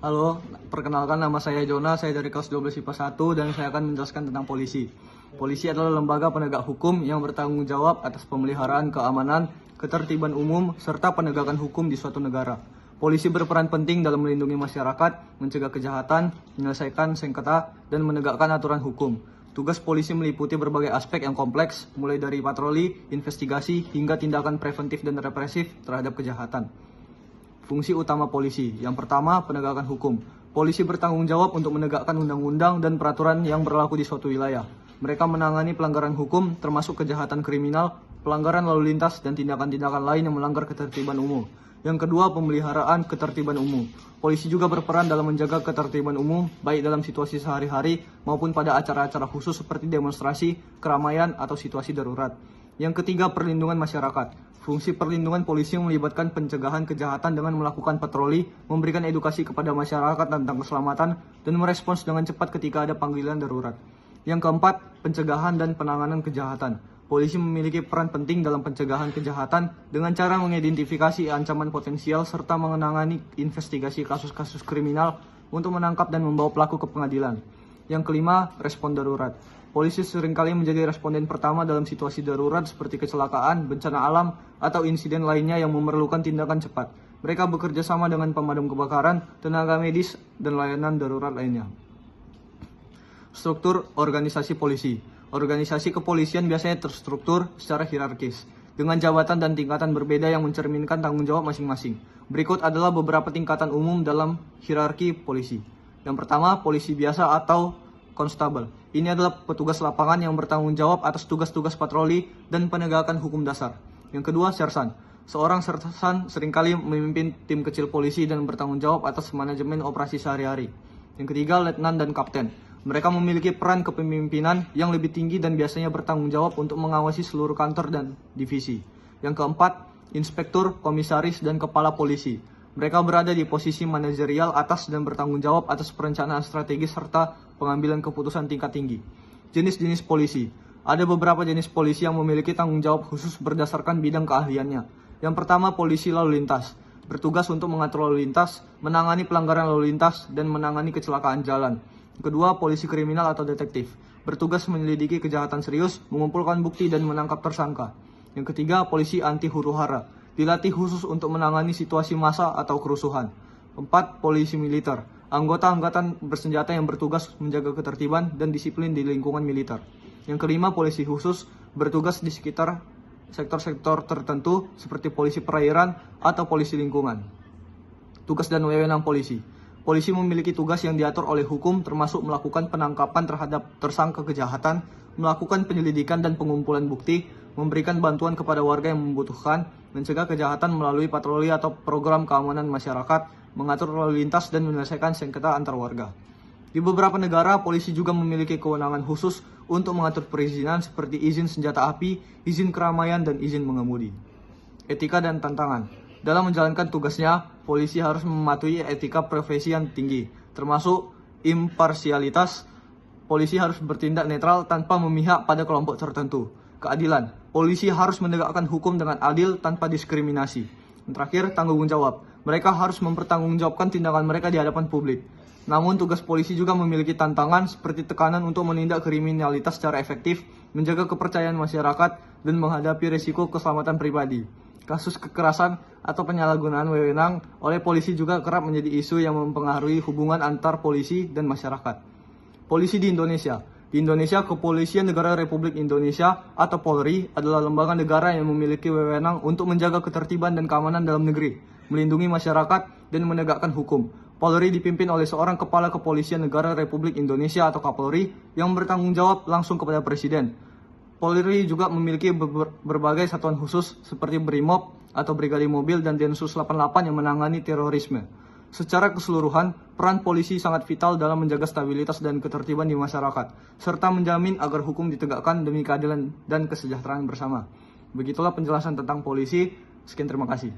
Halo, perkenalkan nama saya Jona, saya dari kelas 12 IPA 1 dan saya akan menjelaskan tentang polisi. Polisi adalah lembaga penegak hukum yang bertanggung jawab atas pemeliharaan keamanan, ketertiban umum, serta penegakan hukum di suatu negara. Polisi berperan penting dalam melindungi masyarakat, mencegah kejahatan, menyelesaikan sengketa, dan menegakkan aturan hukum. Tugas polisi meliputi berbagai aspek yang kompleks, mulai dari patroli, investigasi, hingga tindakan preventif dan represif terhadap kejahatan. Fungsi utama polisi. Yang pertama, penegakan hukum. Polisi bertanggung jawab untuk menegakkan undang-undang dan peraturan yang berlaku di suatu wilayah. Mereka menangani pelanggaran hukum, termasuk kejahatan kriminal, pelanggaran lalu lintas, dan tindakan-tindakan lain yang melanggar ketertiban umum. Yang kedua, pemeliharaan ketertiban umum. Polisi juga berperan dalam menjaga ketertiban umum, baik dalam situasi sehari-hari maupun pada acara-acara khusus seperti demonstrasi, keramaian, atau situasi darurat. Yang ketiga, perlindungan masyarakat. Fungsi perlindungan polisi melibatkan pencegahan kejahatan dengan melakukan patroli, memberikan edukasi kepada masyarakat tentang keselamatan, dan merespons dengan cepat ketika ada panggilan darurat. Yang keempat, pencegahan dan penanganan kejahatan. Polisi memiliki peran penting dalam pencegahan kejahatan dengan cara mengidentifikasi ancaman potensial serta menangani investigasi kasus-kasus kriminal untuk menangkap dan membawa pelaku ke pengadilan. Yang kelima, respon darurat. Polisi seringkali menjadi responden pertama dalam situasi darurat seperti kecelakaan, bencana alam, atau insiden lainnya yang memerlukan tindakan cepat. Mereka bekerja sama dengan pemadam kebakaran, tenaga medis, dan layanan darurat lainnya. Struktur organisasi polisi. Organisasi kepolisian biasanya terstruktur secara hierarkis, dengan jabatan dan tingkatan berbeda yang mencerminkan tanggung jawab masing-masing. Berikut adalah beberapa tingkatan umum dalam hierarki polisi. Yang pertama, polisi biasa atau konstabel. Ini adalah petugas lapangan yang bertanggung jawab atas tugas-tugas patroli dan penegakan hukum dasar. Yang kedua, sersan. Seorang sersan seringkali memimpin tim kecil polisi dan bertanggung jawab atas manajemen operasi sehari-hari. Yang ketiga, letnan dan kapten. Mereka memiliki peran kepemimpinan yang lebih tinggi dan biasanya bertanggung jawab untuk mengawasi seluruh kantor dan divisi. Yang keempat, inspektur, komisaris, dan kepala polisi. Mereka berada di posisi manajerial atas dan bertanggung jawab atas perencanaan strategis serta pengambilan keputusan tingkat tinggi. Jenis-jenis polisi. Ada beberapa jenis polisi yang memiliki tanggung jawab khusus berdasarkan bidang keahliannya. Yang pertama, polisi lalu lintas. Bertugas untuk mengatur lalu lintas, menangani pelanggaran lalu lintas, dan menangani kecelakaan jalan. Kedua, polisi kriminal atau detektif. Bertugas menyelidiki kejahatan serius, mengumpulkan bukti, dan menangkap tersangka. Yang ketiga, polisi anti huru-hara. Dilatih khusus untuk menangani situasi massa atau kerusuhan. 4. Polisi militer. Anggota angkatan bersenjata yang bertugas menjaga ketertiban dan disiplin di lingkungan militer. Yang kelima, polisi khusus. Bertugas di sekitar sektor-sektor tertentu seperti polisi perairan atau polisi lingkungan. Tugas dan wewenang polisi. Polisi memiliki tugas yang diatur oleh hukum termasuk melakukan penangkapan terhadap tersangka kejahatan, melakukan penyelidikan dan pengumpulan bukti, memberikan bantuan kepada warga yang membutuhkan, mencegah kejahatan melalui patroli atau program keamanan masyarakat, mengatur lalu lintas, dan menyelesaikan sengketa antar warga. Di beberapa negara, polisi juga memiliki kewenangan khusus untuk mengatur perizinan seperti izin senjata api, izin keramaian, dan izin mengemudi. Etika dan tantangan. Dalam menjalankan tugasnya, polisi harus mematuhi etika profesi yang tinggi, termasuk imparsialitas. Polisi harus bertindak netral tanpa memihak pada kelompok tertentu. Keadilan. Polisi harus menegakkan hukum dengan adil tanpa diskriminasi. Yang terakhir, tanggung jawab. Mereka harus mempertanggungjawabkan tindakan mereka di hadapan publik. Namun, tugas polisi juga memiliki tantangan seperti tekanan untuk menindak kriminalitas secara efektif, menjaga kepercayaan masyarakat, dan menghadapi risiko keselamatan pribadi. Kasus kekerasan atau penyalahgunaan wewenang oleh polisi juga kerap menjadi isu yang mempengaruhi hubungan antar polisi dan masyarakat. Polisi di Indonesia. Di Indonesia, Kepolisian Negara Republik Indonesia atau Polri adalah lembaga negara yang memiliki wewenang untuk menjaga ketertiban dan keamanan dalam negeri, melindungi masyarakat, dan menegakkan hukum. Polri dipimpin oleh seorang Kepala Kepolisian Negara Republik Indonesia atau Kapolri yang bertanggung jawab langsung kepada Presiden. Polri juga memiliki berbagai satuan khusus seperti Brimob atau Brigade Mobil dan Densus 88 yang menangani terorisme. Secara keseluruhan, peran polisi sangat vital dalam menjaga stabilitas dan ketertiban di masyarakat, serta menjamin agar hukum ditegakkan demi keadilan dan kesejahteraan bersama. Begitulah penjelasan tentang polisi. Sekian, terima kasih.